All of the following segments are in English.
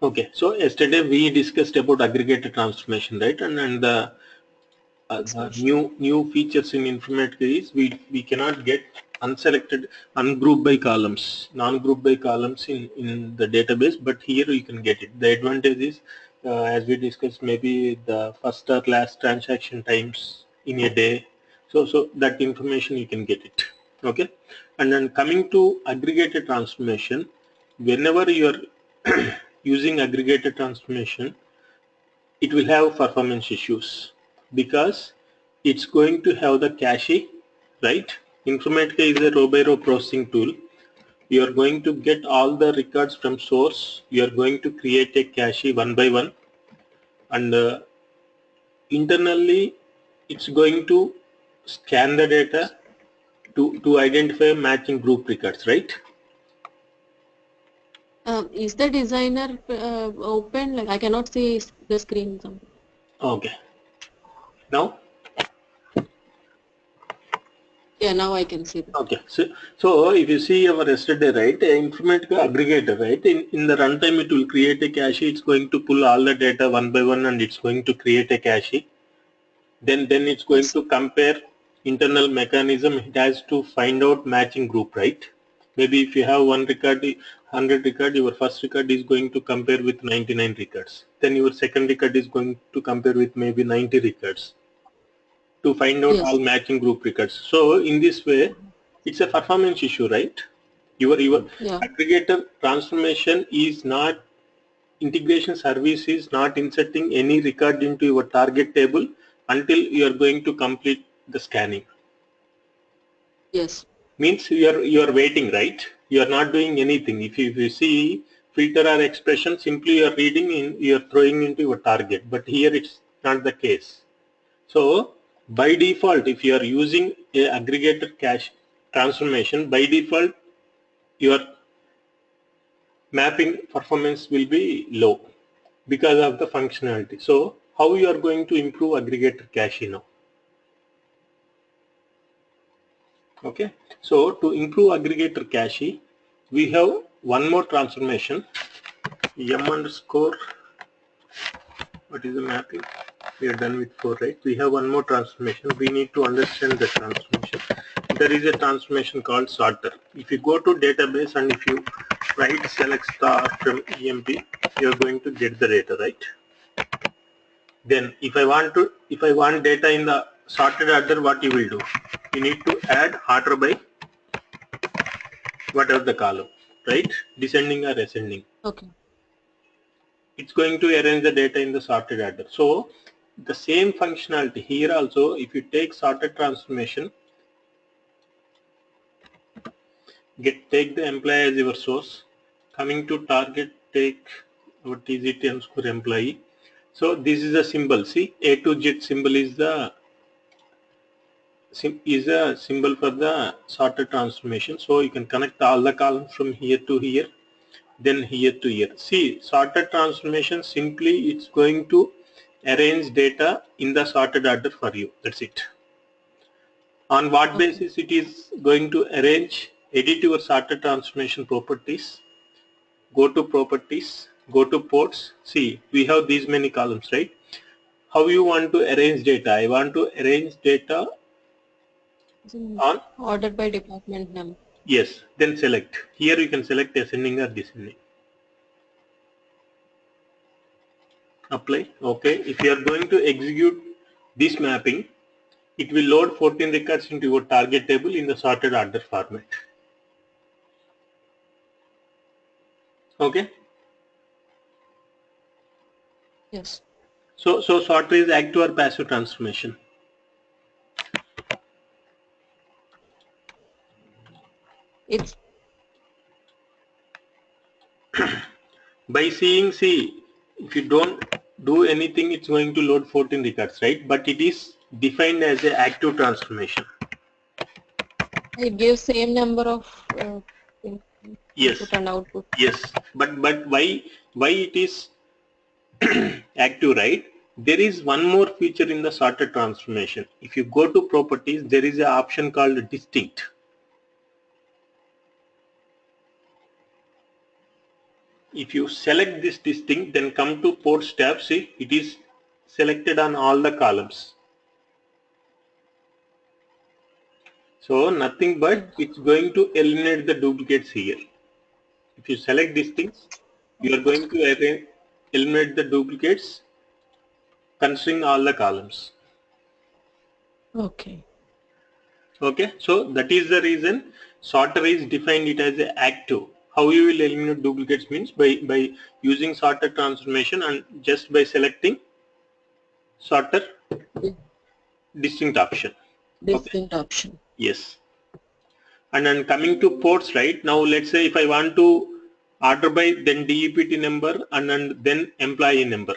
Okay, so yesterday we discussed about aggregator transformation, right? And the new features in Informatica is we cannot get unselected, ungroup by columns, non-group by columns in the database, but here you can get it. The advantage is, as we discussed, maybe the first or last transaction times in a day. So that information you can get it. Okay, and then coming to aggregator transformation, whenever you are using aggregator transformation, it will have performance issues because it's going to have the cache, right? Informatica is a row by row processing tool. You are going to get all the records from source. You are going to create a cache one by one, and internally it's going to scan the data to identify matching group records, right? Is the designer open? Like I cannot see the screen. Okay. Now, Yeah, now I can see that. okay, so if you see our yesterday, right, Informatica aggregator, right, in the runtime it will create a cache. It's going to pull all the data one by one, and it's going to create a cache. Then it's going Yes. to compare internal mechanism. It has to find out matching group, right? Maybe if you have one record, 100 record, your first record is going to compare with 99 records. Then your second record is going to compare with maybe 90 records to find out Yes. all matching group records. So in this way, it's a performance issue, right? Your Yeah. aggregator transformation is not, integration service is not inserting any record into your target table until you are going to complete the scanning. Yes. Means you are waiting, right? You are not doing anything. If you see filter or expression, simply you are reading in, you are throwing into your target. But here it's not the case. So by default, if you are using a aggregator cache transformation, by default your mapping performance will be low because of the functionality. So how you are going to improve aggregator cache now? Okay. So to improve aggregator cache, we have one more transformation, m underscore, what is the mapping? We are done with 4, right? We have one more transformation. We need to understand the transformation. There is a transformation called sorter. If you go to database and if you write select star from emp, you are going to get the data, right? Then if I want data in the sorted order, what you will do? You need to add order by whatever the column, right? Descending or ascending. Okay. It's going to arrange the data in the sorted order. So the same functionality here also, if you take sorted transformation, take the employee as your source, coming to target, take what is it underscore employee. So this is a symbol. See, A to Z symbol is a symbol for the sorted transformation. So you can connect all the columns from here to here, then here to here. See, sorted transformation, simply it's going to arrange data in the sorted order for you. That's it. On what Okay. basis it is going to arrange? Edit your sorted transformation properties, go to properties, go to ports. See, we have these many columns, right? How you want to arrange data? I want to arrange data on, Ordered by department number. yes, then select. Here you can select ascending or descending. Apply. Okay. If you are going to execute this mapping, it will load 14 records into your target table in the sorted order format. Okay. Yes. So sorter is active or passive transformation. It's By seeing, see, if you don't do anything, it's going to load 14 records, right? But it is defined as an active transformation. it gives same number of Yes. input and output. Yes. But why it is active, right? There is one more feature in the sorted transformation. If you go to properties, there is an option called distinct. if you select this thing, then come to ports tab, see it is selected on all the columns. So nothing but it's going to eliminate the duplicates here. If you select these things, you are going to eliminate the duplicates considering all the columns. Okay. Okay, so that is the reason sorter is defined it as a active. How you will eliminate duplicates means by using sorter transformation and just by selecting sorter distinct option. Distinct Okay. option. Yes. And then coming to ports, right? Now let's say if I want to order by then DEPT number and then employee number,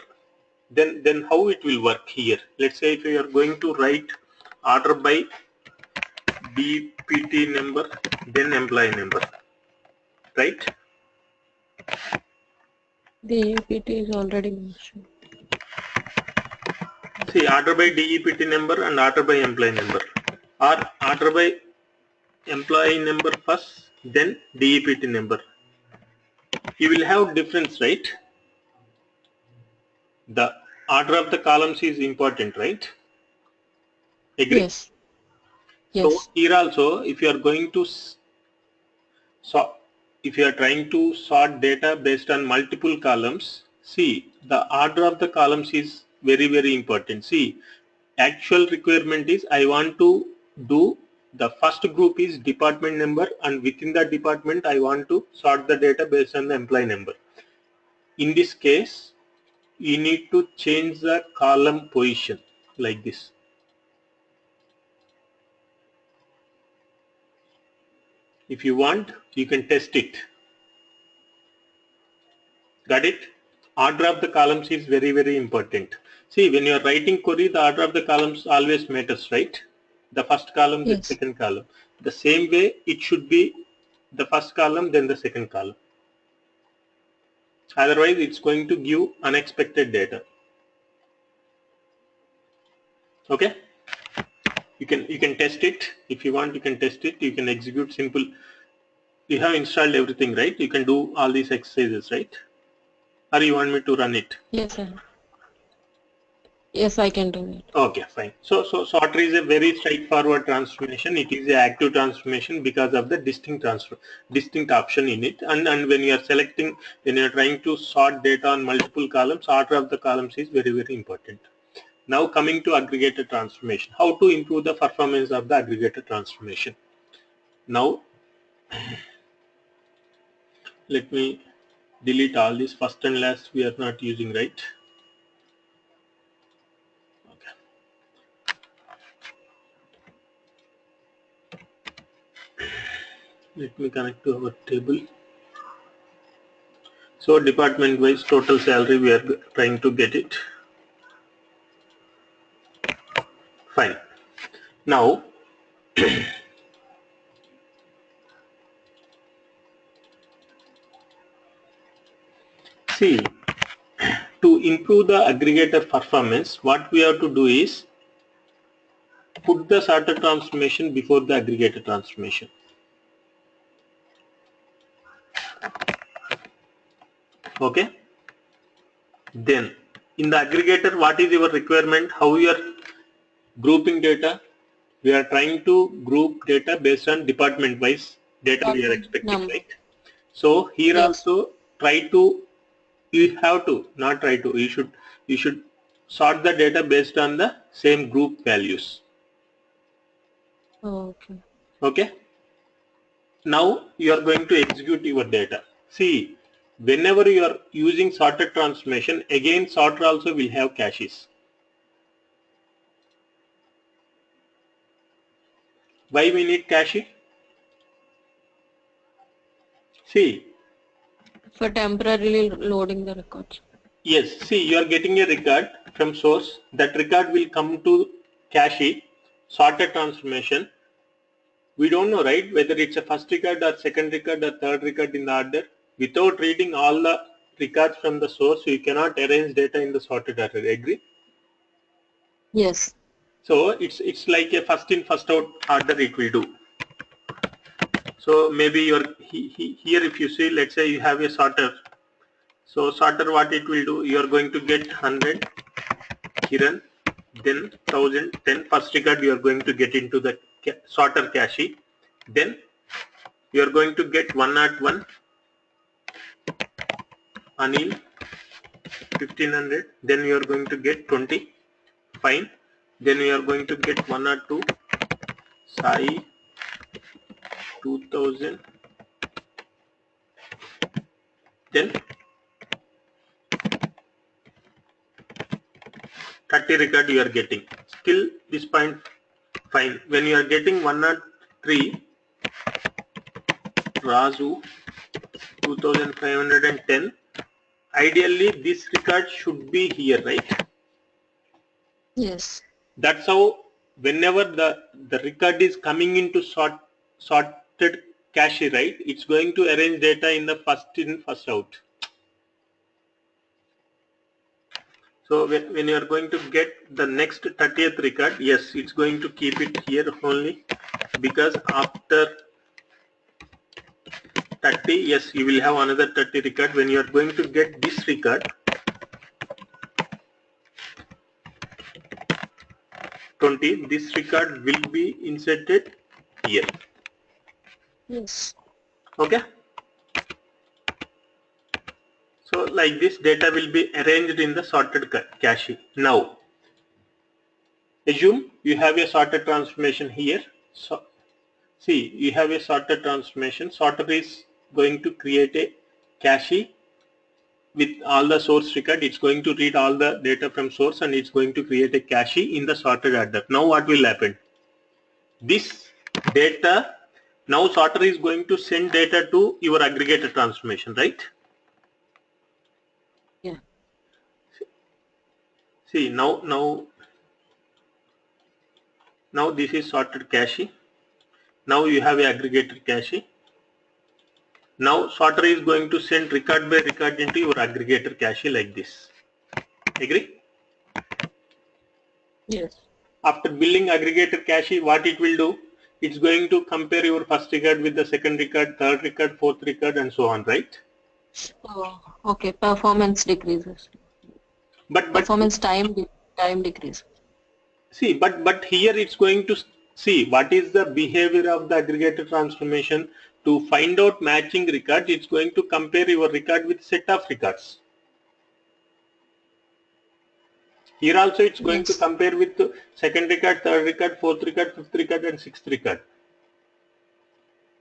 then how it will work here? Let's say if you are going to write order by DEPT number then employee number, right? The EPT is already mentioned. See, order by DEPT number and order by employee number, or order by employee number first, then DEPT number. You will have difference, right? The order of the columns is important, right? Agree? Yes. So Yes. here also, if you are going to if you are trying to sort data based on multiple columns, see the order of the columns is very important. See, actual requirement is I want to do the first group is department number, and within the department I want to sort the data based on the employee number. In this case, you need to change the column position like this. If you want, you can test it. Got it? Order of the columns is very important. See, when you are writing query, the order of the columns always matters, right? The first column, the Yes. second column. The same way it should be the first column, then the second column. Otherwise, it's going to give unexpected data. Okay? You can test it. If you want, you can test it. You can execute simple. You have installed everything, right? You can do all these exercises, right? Or you want me to run it? Yes, sir. Yes, I can do it. Okay, fine. So sorter is a very straightforward transformation. It is an active transformation because of the distinct option in it. And when you are selecting, when you are trying to sort data on multiple columns, order of the columns is very important. Now coming to aggregator transformation. How to improve the performance of the aggregator transformation? Now let me delete all this. First and last we are not using, right? Okay. Let me connect to our table. So department wise total salary we are trying to get it. Fine. Now see, to improve the aggregator performance, what we have to do is put the sorter transformation before the aggregator transformation. Okay. Then in the aggregator, what is your requirement? How you are grouping data? We are trying to group data based on department wise data we are expecting, Number. right? So here Yes. also try to, you have to, not try to, you should sort the data based on the same group values. Okay. Okay. Now you are going to execute your data. See, whenever you are using sorted transformation, again sorter also will have caches. Why we need cache? See, For temporarily loading the records. yes, see, you are getting a record from source. That record will come to cache, sorted transformation. We don't know, right, whether it's a first record or second record or third record in the order. Without reading all the records from the source, you cannot arrange data in the sorted order. Agree? Yes. So it's like a first in first out order it will do. So maybe you're here, if you see, let's say you have a sorter So sorter, what it will do, you are going to get 100 Kiran, then 1000, then first record you are going to get into the sorter cache, then you are going to get 101 Anil 1500, then you are going to get 20, fine, then you are going to get 102 Sai 2000, then 30 record you are getting. Still this point fine. When you are getting 103 Razu 2510, ideally this record should be here, right? Yes. That's how whenever the record is coming into sorted cache, right, it's going to arrange data in the first in first out. So when you are going to get the next 30th record, yes, it's going to keep it here only, because after 30, yes, you will have another 30 record. When you are going to get this record 20, this record will be inserted here. Yes. Okay. So like this, data will be arranged in the sorted cache. Now assume you have a sorted transformation here. So see, you have a sorted transformation. Sorter is going to create a cache with all the source record. It's going to read all the data from source and it's going to create a cache in the sorted order. Now what will happen? This data, now sorter is going to send data to your aggregator transformation, right? Yeah. See, now this is sorted cache. Now you have a aggregator cache. Now sorter is going to send record by record into your aggregator cache like this. Agree? Yes. After building aggregator cache, what it will do? It's going to compare your first record with the second record, third record, fourth record, and so on, right? Oh, okay. Performance decreases. But Performance time decreases. see, but here it's going to see what is the behavior of the aggregator transformation. To find out matching records, it's going to compare your record with set of records. Here also it's going to Yes. compare with second record, third record, fourth record, fifth record, and sixth record.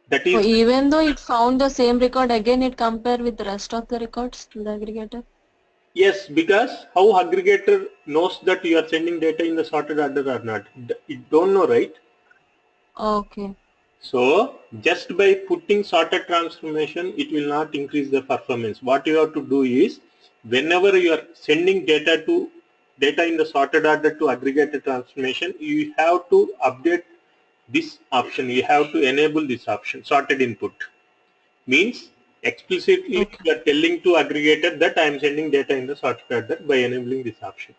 That So is, even though it found the same record, again it compare with the rest of the records in the aggregator? yes, because how aggregator knows that you are sending data in the sorted order or not? It don't know, right? Okay. So just by putting sorted transformation, it will not increase the performance. What you have to do is, whenever you are sending data in the sorted order to aggregator transformation, you have to update this option. You have to enable this option, sorted input. Means explicitly Okay. you are telling to aggregator that I am sending data in the sorted order by enabling this option.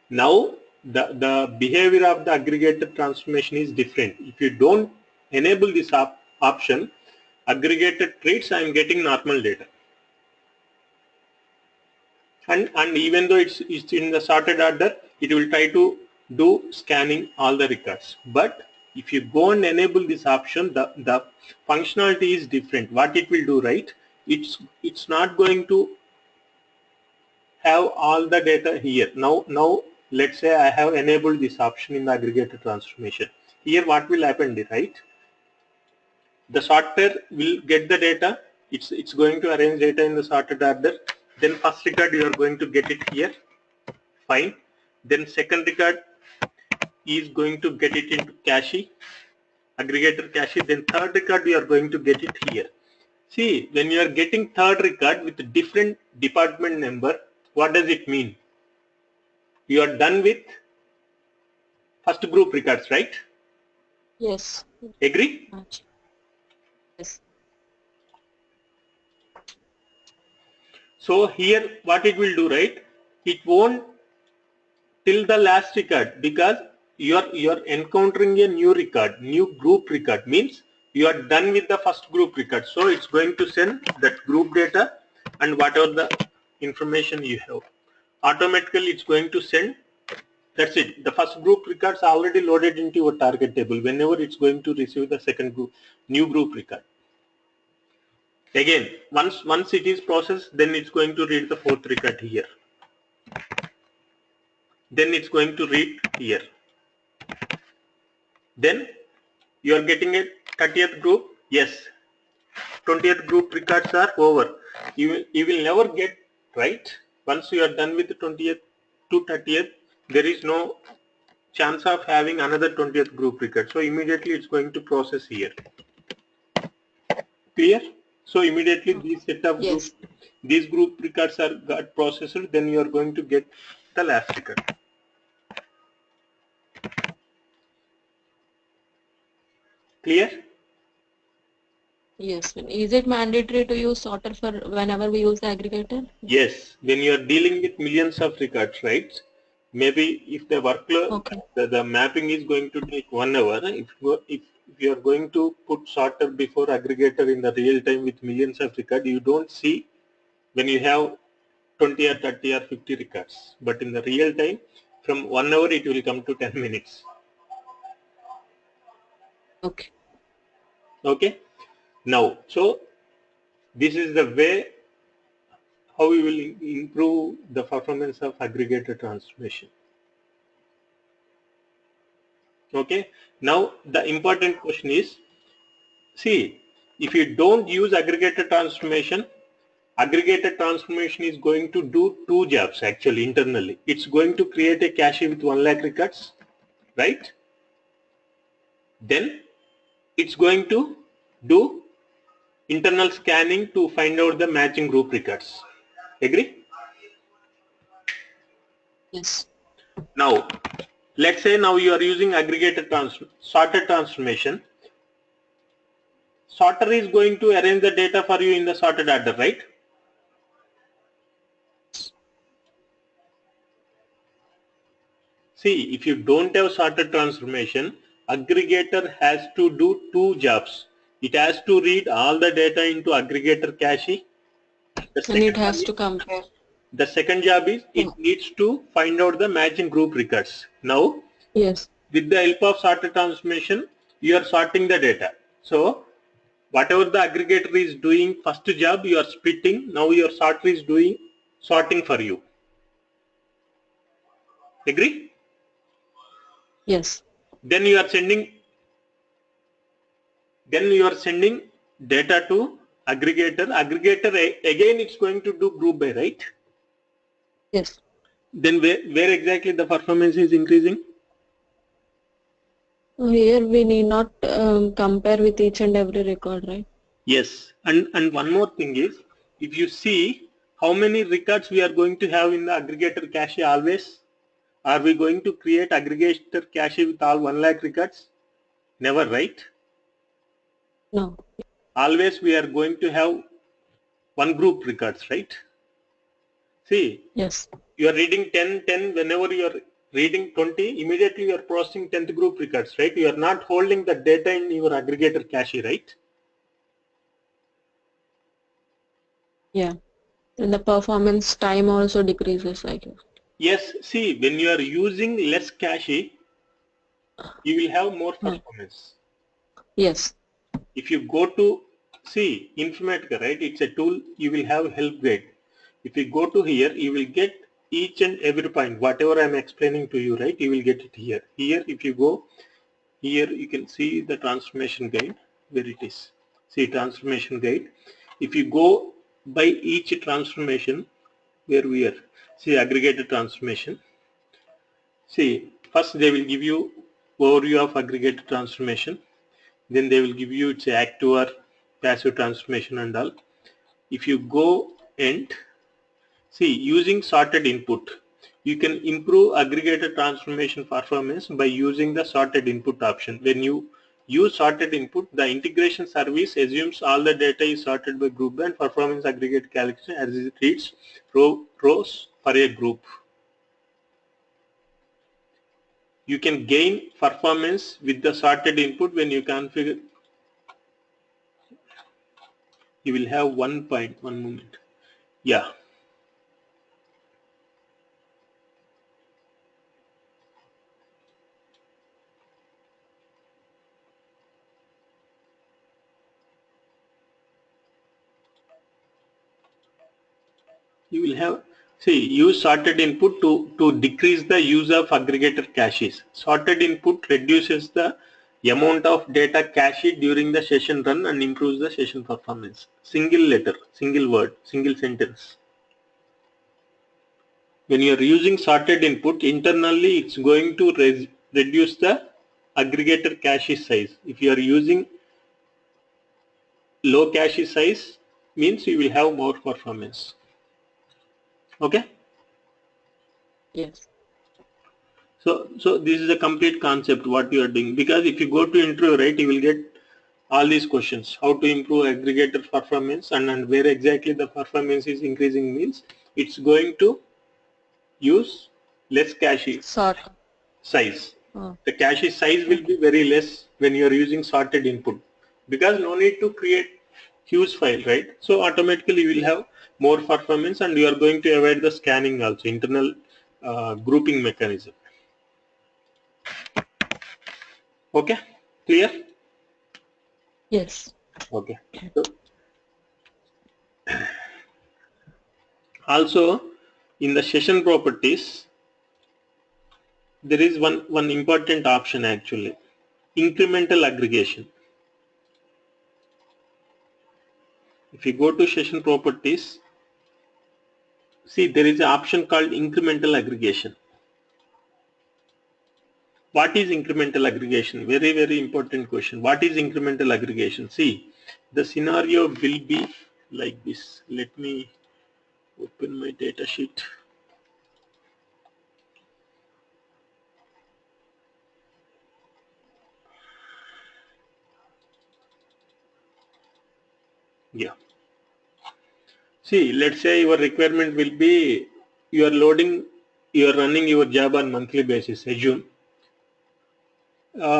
Now the behavior of the aggregator transformation is different. If you don't enable this option, aggregator treats I am getting normal data. And even though it's in the sorted order, it will try to do scanning all the records. But if you go and enable this option, the functionality is different. What it will do, right? It's not going to have all the data here. Now let's say I have enabled this option in the aggregator transformation. Here what will happen, right? The sorter will get the data. It's going to arrange data in the sorted order. Then first record you are going to get it here. Fine. Then second record is going to get it into cache, aggregator cache. Then third record you are going to get it here. See, when you are getting third record with a different department number, what does it mean? You are done with first group records, right? Yes. Agree? Yes. So here what it will do, right? It won't till the last record, because you're encountering a new record, new group record, means you are done with the first group record. So it's going to send that group data and whatever the information you have. Automatically it's going to send. That's it. The first group records are already loaded into your target table. Whenever it's going to receive the second group, new group record. Again, once it is processed, then it's going to read the fourth record here. Then it's going to read here. Then you are getting a 30th group. Yes, 20th group records are over. You will never get right. Once you are done with the 20th to 30th, there is no chance of having another 20th group record. So immediately it's going to process here. Clear? So immediately these set of Yes. these group records are got processed, then you are going to get the last record. Clear? Yes. Is it mandatory to use sorter for whenever we use the aggregator? Yes. When you are dealing with millions of records, right? Maybe if the workload, Okay. the mapping is going to take 1 hour, if you are going to put sorter before aggregator in the real time with millions of records, you don't see when you have 20 or 30 or 50 records. But in the real time, from 1 hour it will come to 10 minutes. Okay. Okay. Now, so this is the way how we will improve the performance of aggregator transformation. Okay. Now the important question is, see, if you don't use aggregator transformation is going to do two jobs actually internally. It's going to create a cache with 1 lakh records, right? Then it's going to do internal scanning to find out the matching group records. Agree? Yes. Now, let's say now you are using aggregator sorted transformation. Sorter is going to arrange the data for you in the sorted order, right? See, if you don't have sorted transformation, aggregator has to do two jobs. It has to read all the data into aggregator cache. And it has to compare. The second job is Yeah. it needs to find out the matching group records. Now, Yes. with the help of sorted transformation, you are sorting the data. So, whatever the aggregator is doing first job, you are splitting. Now your sorter is doing sorting for you. Agree? Yes. Then you are sending data to aggregator. Aggregator again it's going to do group by, right? Yes. Then where exactly the performance is increasing? Here we need not compare with each and every record, right? Yes. And one more thing is, if you see how many records we are going to have in the aggregator cache always, are we going to create aggregator cache with all 1 lakh records? Never, right? No. Always we are going to have one group records, right? See, Yes. you are reading 10, whenever you are reading 20, immediately you are processing 10th group records, right? You are not holding the data in your aggregator cache, right? Yeah. And the performance time also decreases, I guess. Yes, see, when you are using less cache, you will have more performance. Yes. If you go to, see, Informatica, right? It's a tool, you will have help guide. If you go to here, you will get each and every point, whatever I'm explaining to you, right? You will get it here. Here, if you go, here you can see the transformation guide, where it is. See, transformation guide. If you go by each transformation, where we are, see, aggregated transformation. See, first they will give you overview of aggregated transformation. Then they will give you its active or passive transformation and all. If you go and see, using sorted input, you can improve aggregated transformation performance by using the sorted input option. When you use sorted input, the integration service assumes all the data is sorted by group and performance aggregate calculation as it reads rows for a group. You can gain performance with the sorted input when you configure you will have 1 moment. Yeah. You will have, see, use sorted input to decrease the use of aggregator caches. Sorted input reduces the amount of data cached during the session run and improves the session performance. Single letter, single word, single sentence. When you are using sorted input, internally it's going to reduce the aggregator cache size. If you are using low cache size, means you will have more performance. Okay. Yes. So this is a complete concept what you are doing, because if you go to interview, right, you will get all these questions: how to improve aggregator performance, and where exactly the performance is increasing means it's going to use less cache Sort. size. Oh, The cache size will okay. be very less when you are using sorted input, because no need to create huge file, right? So automatically you will have more performance, and you are going to avoid the scanning also, internal grouping mechanism. Okay, clear? Yes. Okay. So also in the session properties, there is one important option actually: incremental aggregation. If you go to session properties, see there is an option called incremental aggregation. What is incremental aggregation? Very important question. What is incremental aggregation? See, the scenario will be like this. Let me open my data sheet. Yeah. See, let's say your requirement will be, you are running your job on monthly basis. Assume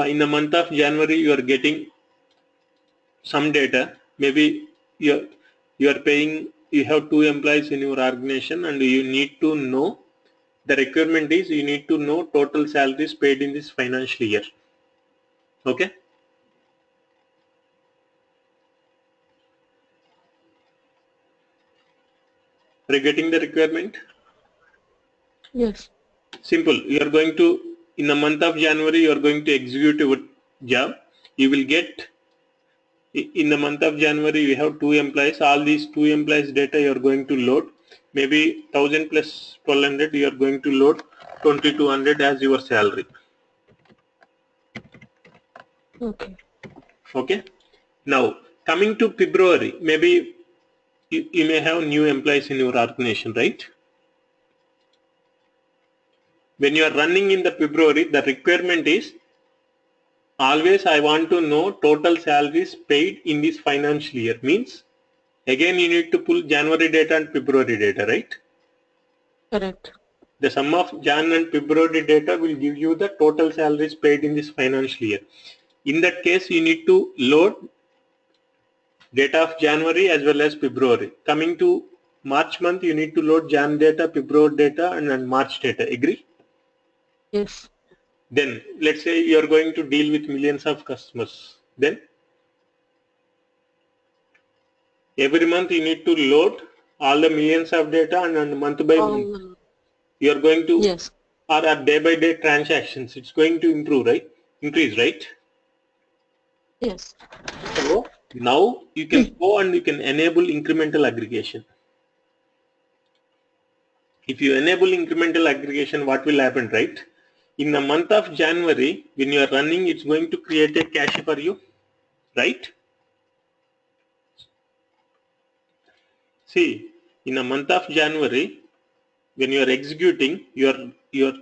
in the month of January you are getting some data. Maybe you are paying. You have 2 employees in your organization, and you need to know, the requirement is you need to know total salaries paid in this financial year. Okay. Are you getting the requirement? Yes. Simple. You are going to, in the month of January, you are going to execute your job. You will get, in the month of January, you have 2 employees. All these 2 employees data you are going to load. Maybe 1000 plus 1200, you are going to load 2200 as your salary. Okay. Okay. Now coming to February, maybe you may have new employees in your organization, right? When you are running in the February, the requirement is always I want to know total salaries paid in this financial year. Means again you need to pull January data and February data, right? Correct. The sum of Jan and February data will give you the total salaries paid in this financial year. In that case, you need to load data of January as well as February. Coming to March month, you need to load Jan data, February data, and March data. Agree? Yes. Then let's say you are going to deal with millions of customers. Then every month you need to load all the millions of data, and month by month you are going to, Yes. or day by day transactions. It's going to improve, right? Increase, right? Yes. So now you can go and you can enable incremental aggregation. If you enable incremental aggregation, what will happen, right? In the month of January, when you are running, it's going to create a cache for you, right? See, in the month of January, when you are executing, you are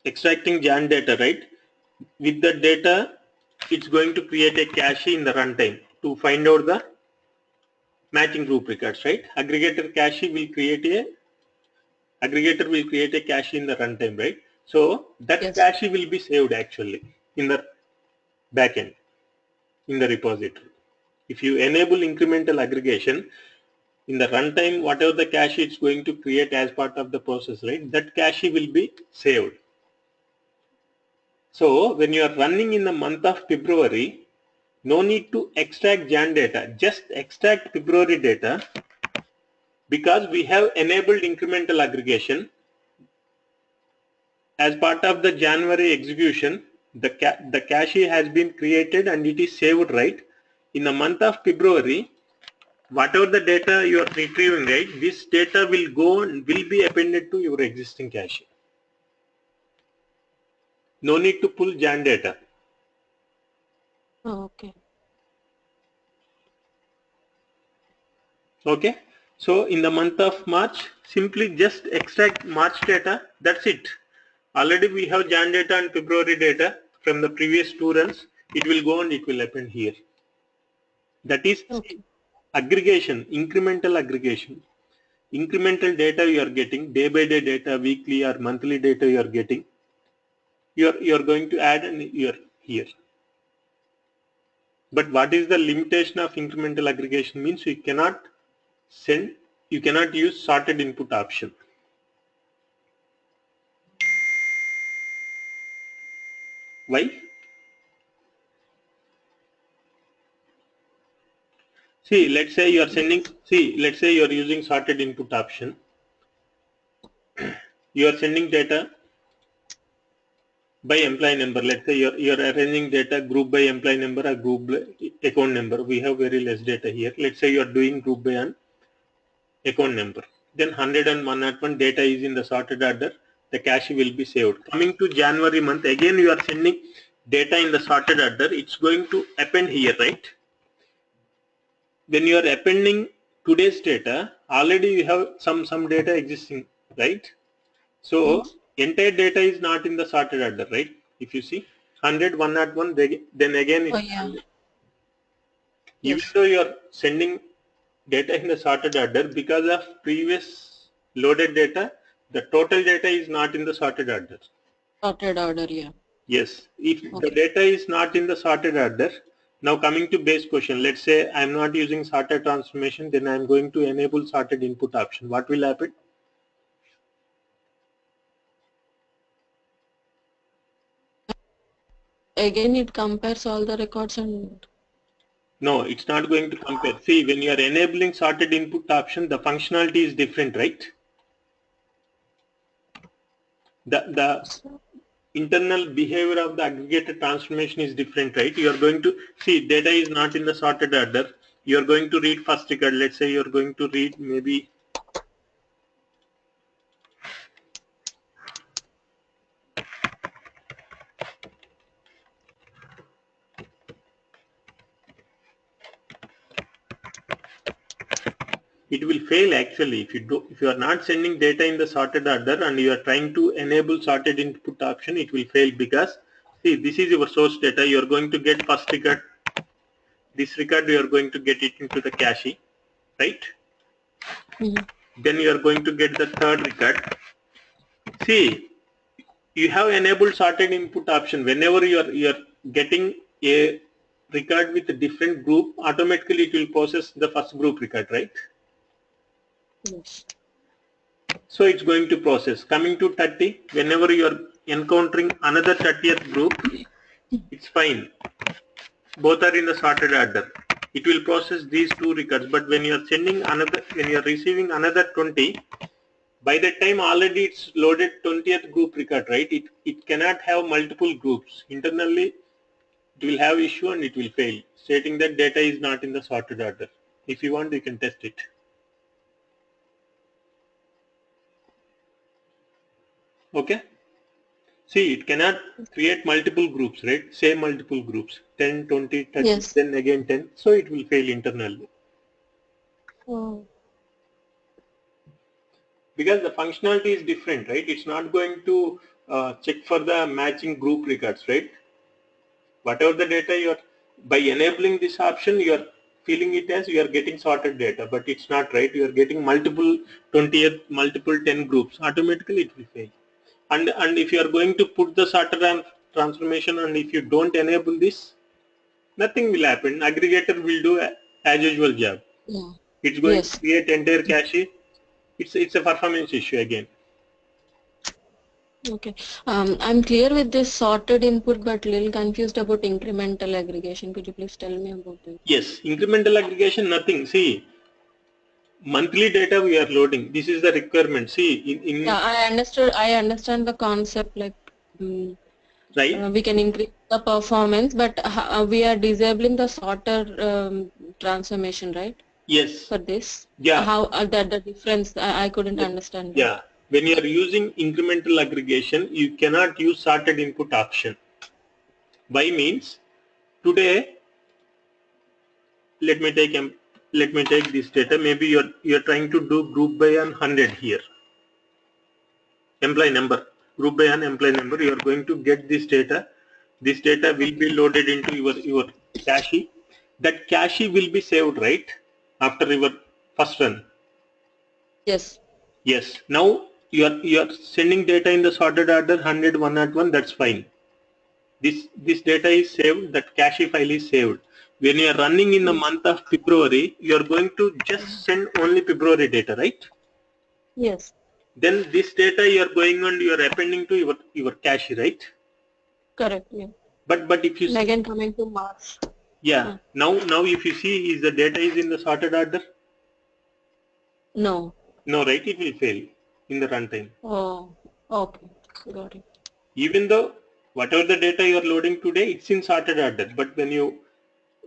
extracting Jan data, right? With the data, it's going to create a cache in the runtime to find out the matching group records, right? Aggregator will create a cache in the runtime, right? So that Yes. cache will be saved actually in the backend, in the repository. If you enable incremental aggregation, in the runtime, whatever the cache it's going to create as part of the process, right, that cache will be saved. So when you are running in the month of February, no need to extract Jan data, just extract February data, because we have enabled incremental aggregation. As part of the January execution, the cache has been created and it is saved, right? In the month of February, whatever the data you are retrieving, right, this data will go and will be appended to your existing cache. No need to pull Jan data. Oh, okay. Okay. So in the month of March, simply just extract March data. That's it. Already we have Jan data and February data from the previous two runs. It will go and it will append here. That is Okay. aggregation, incremental aggregation. Incremental data you are getting, day by day data, weekly or monthly data you are getting. You are going to add and you are here. But what is the limitation of incremental aggregation? Means you cannot send, you cannot use sorted input option. Why? See, let's say you are sending, see, let's say you are using sorted input option. You are sending data by employee number. Let's say you are arranging data group by employee number or group by account number. We have very less data here. Let's say you are doing group by an account number. Then 100 and 101 data is in the sorted order. The cache will be saved. Coming to January month, again you are sending data in the sorted order. It's going to append here, right? When you are appending today's data, already you have some data existing, right? So Yes. entire data is not in the sorted order, right? If you see 100, 101, then again Oh, it's yeah. 100. Even Yes. though you are sending data in the sorted order, because of previous loaded data, the total data is not in the sorted order. Sorted order, yeah. Yes, if the Okay. data is not in the sorted order, now coming to base question, let's say I'm not using sorted transformation, then I'm going to enable sorted input option. What will happen? Again, it compares all the records and No, it's not going to compare. See, when you are enabling sorted input option, the functionality is different, right? The so, internal behavior of the aggregator transformation is different, right? You are going to see data is not in the sorted order. You are going to read first record. Let's say you are going to read maybe it will fail actually if you are not sending data in the sorted order and you are trying to enable sorted input option, it will fail because see this is your source data. You are going to get first record. This record you are going to get it into the cache, right? mhm. Then you are going to get the third record. See, you have enabled sorted input option. Whenever you are getting a record with a different group, automatically it will process the first group record, right? Yes. So it's going to process. Coming to 30, whenever you are encountering another 30th group, it's fine. Both are in the sorted order. It will process these two records. But when you are sending another, when you are receiving another 20, by that time already it's loaded 20th group record, right? It cannot have multiple groups. Internally, it will have issue and it will fail, stating that data is not in the sorted order. If you want, you can test it. Okay. See, it cannot create multiple groups, right? Say multiple groups, 10, 20, 30, Yes. then again 10. So it will fail internally. Oh, Because the functionality is different, right? It's not going to check for the matching group records, right? Whatever the data you are, by enabling this option, you are feeling it as you are getting sorted data, but it's not, right? You are getting multiple 20th, multiple 10 groups. Automatically it will fail. And if you are going to put the sorted transformation and if you don't enable this, nothing will happen. Aggregator will do as usual job. Yeah. It's going to Yes. create entire cache. It's a performance issue again. Okay. I'm clear with this sorted input, but little confused about incremental aggregation. Could you please tell me about it? Yes, incremental aggregation, nothing. See, monthly data we are loading. This is the requirement. See, in Yeah, I understood. I understand the concept. Like, mm, right? we can increase the performance, but we are disabling the sorter transformation, right? Yes. For this, Yeah. how that the difference? I couldn't Yeah. understand that. Yeah. When you are using incremental aggregation, you cannot use sorted input option. Why means today, let me take this data. Maybe you're trying to do group by 100 here. Employee number, group by an employee number. You are going to get this data. This data will be Okay. loaded into your cache. That cache will be saved right after your first run. Yes. Yes. Now you are sending data in the sorted order 100 101. That's fine. This data is saved. That cache file is saved. When you are running in the Yes. month of February, you are going to just send only February data, right? Yes. Then this data you are going and you are appending to your cache, right? Correct. Yeah. But if you And see, again, coming to March. yeah, now if you see, is the data is in the sorted order? No. No, right? It will fail in the runtime. Oh. Okay. Got it. Even though whatever the data you are loading today, it's in sorted order. But when you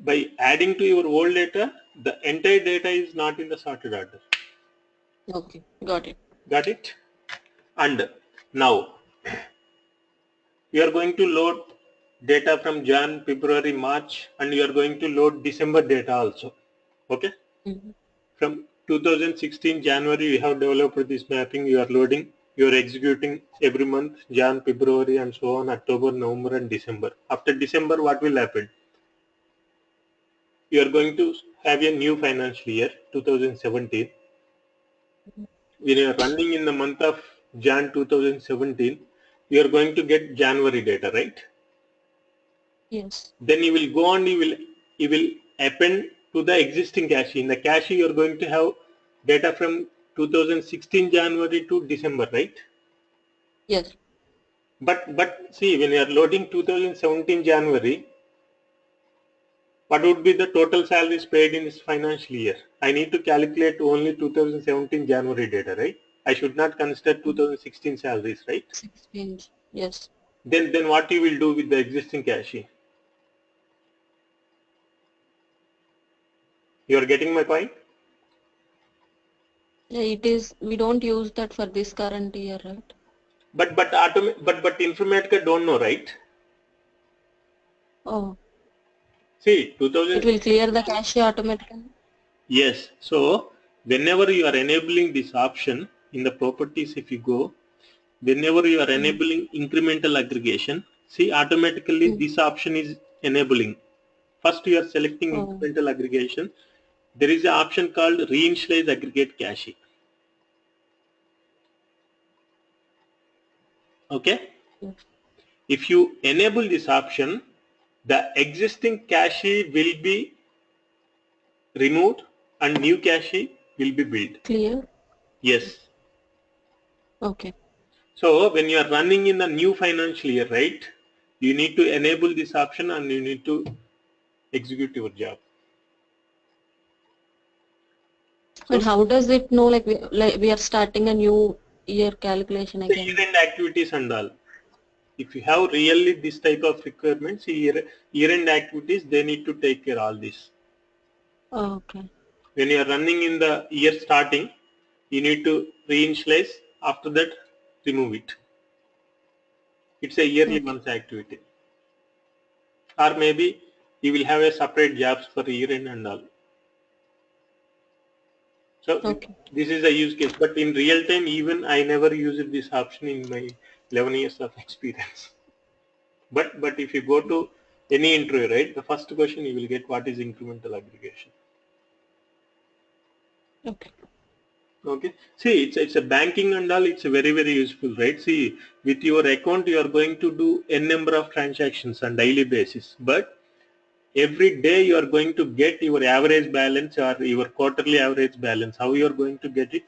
by adding to your old data, the entire data is not in the sorted order. Okay. Got it. Got it? And now you are going to load data from Jan, February, March, and you are going to load December data also. Okay? Mm-hmm. From 2016 January, we have developed this mapping. You are loading, you are executing every month, Jan, February, and so on, October, November, and December. After December, what will happen? You are going to have a new financial year, 2017. When you are running in the month of Jan 2017, you are going to get January data, right? Yes. Then you will go on, you will append to the existing cache. In the cache, you are going to have data from 2016 January to December, right? Yes. But see, when you are loading 2017 January, what would be the total salaries paid in this financial year? I need to calculate only 2017 January data, right? I should not consider 2016 salaries, right? 16. Yes. Then what you will do with the existing cache? You are getting my point? Yeah, it is. We don't use that for this current year, right? But Informatica don't know, right? Oh, See, it 2000. will clear the cache automatically. Yes. So whenever you are enabling this option in the properties, if you go, whenever you are Mm. enabling incremental aggregation, see automatically Mm. this option is enabling. First you are selecting Oh, incremental aggregation. There is an option called reinitialize aggregate cache. Okay. yes. If you enable this option, the existing cache will be removed and new cache will be built. Clear. Yes. Okay. So when you are running in the new financial year, right, you need to enable this option and you need to execute your job. But So how does it know like we are starting a new year calculation the again? year-end activities and all. If you have really this type of requirements, year-end activities, they need to take care of all this. Okay. When you are running in the year starting, you need to reinitialize. After that, remove it. It's a yearly Okay. once activity. Or maybe you will have a separate jobs for year-end and all. So Okay. this is a use case, but in real time, even I never used this option in my 11 years of experience. But if you go to any interview, right, the first question you will get, what is incremental aggregation? Okay. Okay. See, it's a banking and all. It's a very useful, right? See, with your account, you are going to do n number of transactions on daily basis, but every day you are going to get your average balance or your quarterly average balance. How you are going to get it?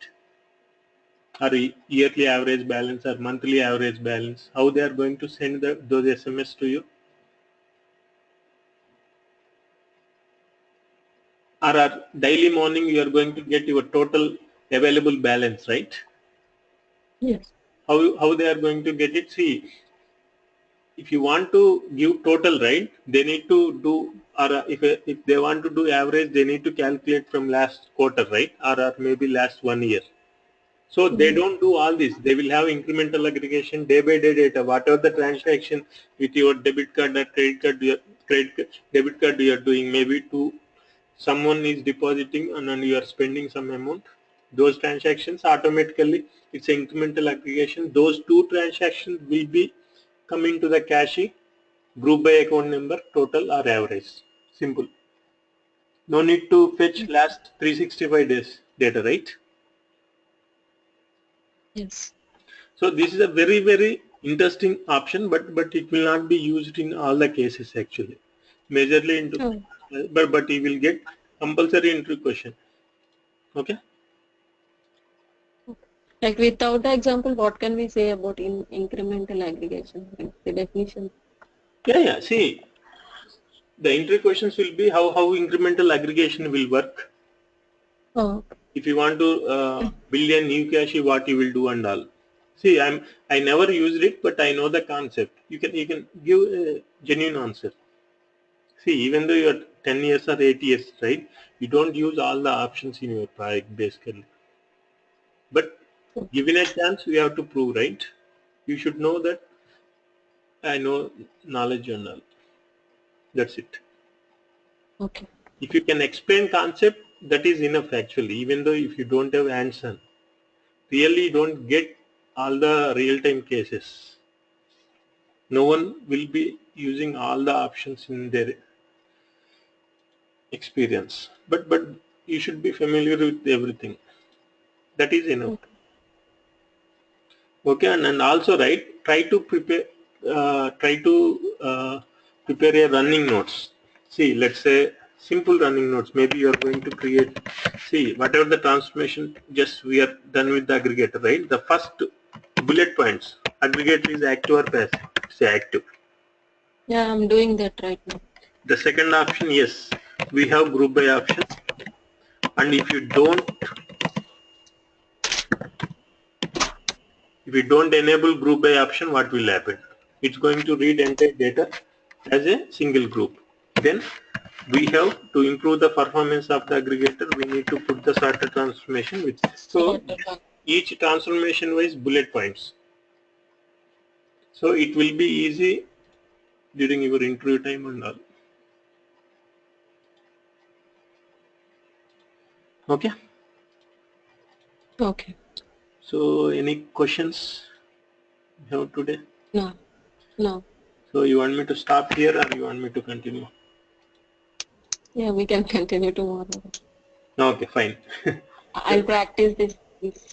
Or yearly average balance or monthly average balance? How they are going to send those SMS to you? Or daily morning you are going to get your total available balance, right? Yes. How they are going to get it? See, if you want to give total, right, they need to do, or if they want to do average, they need to calculate from last quarter, right, or maybe last 1 year. So they don't do all this. They will have incremental aggregation, day by day data. Whatever the transaction with your debit card or credit card, debit card you are doing, maybe to someone is depositing and then you are spending some amount. Those transactions automatically, it's incremental aggregation. Those two transactions will be coming to the cache, group by account number, total or average. Simple. No need to fetch last 365 days data, right? Yes. So this is a very, very interesting option, but it will not be used in all the cases actually. Majorly into, Oh. but you will get compulsory entry question. Okay. Like without the example, what can we say about incremental aggregation? Like the definition. Yeah. See, the entry questions will be how incremental aggregation will work. Oh. If you want to build a new cache, what you will do and all. See, I never used it, but I know the concept. You can give a genuine answer. See, even though you're 10 years or 8 years, right, you don't use all the options in your project basically. But given a chance, we have to prove, right? You should know that I know knowledge and all. That's it. Okay. If you can explain concept, that is enough actually. Even though if you don't have answer, really don't get all the real-time cases. No one will be using all the options in their experience. But you should be familiar with everything. That is enough. Okay. Okay, and also right, try to prepare a running notes. See, let's say simple running notes. Maybe you are going to create. See, whatever the transformation, just we are done with the aggregator, right? The first bullet points. Aggregator is active or passive. Say active. Yeah, I'm doing that right now. The second option, yes, we have group by option, and if you don't enable group by option, what will happen? It's going to read entire data as a single group. Then we have to improve the performance of the aggregator. We need to put the sorted transformation with. So Sorted one. each transformation wise bullet points. So it will be easy during your interview time and all. Okay. Okay. So any questions you have today? No. No. So you want me to stop here or you want me to continue? Yeah, we can continue tomorrow. Okay, fine. I'll practice this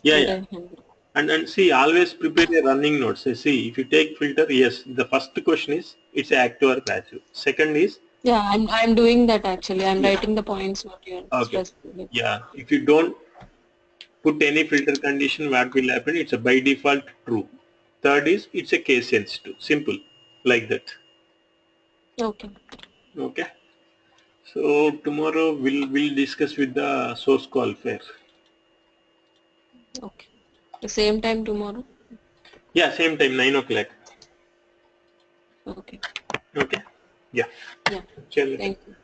Yeah. today. And see, always prepare a running note. So see, if you take filter, yes, the first question is it's active or passive. Second is Yeah, I'm doing that actually. I'm yeah, writing the points what you're okay, specifying. yeah. If you don't put any filter condition, what will happen? It's a by default true. Third is it's a case sensitive. Simple, like that. Okay. Okay. So tomorrow we'll discuss with the source qualifier. Okay. The same time tomorrow? Yeah, same time 9 o'clock. Okay. Okay. Yeah. Yeah. Chalo. Thank you.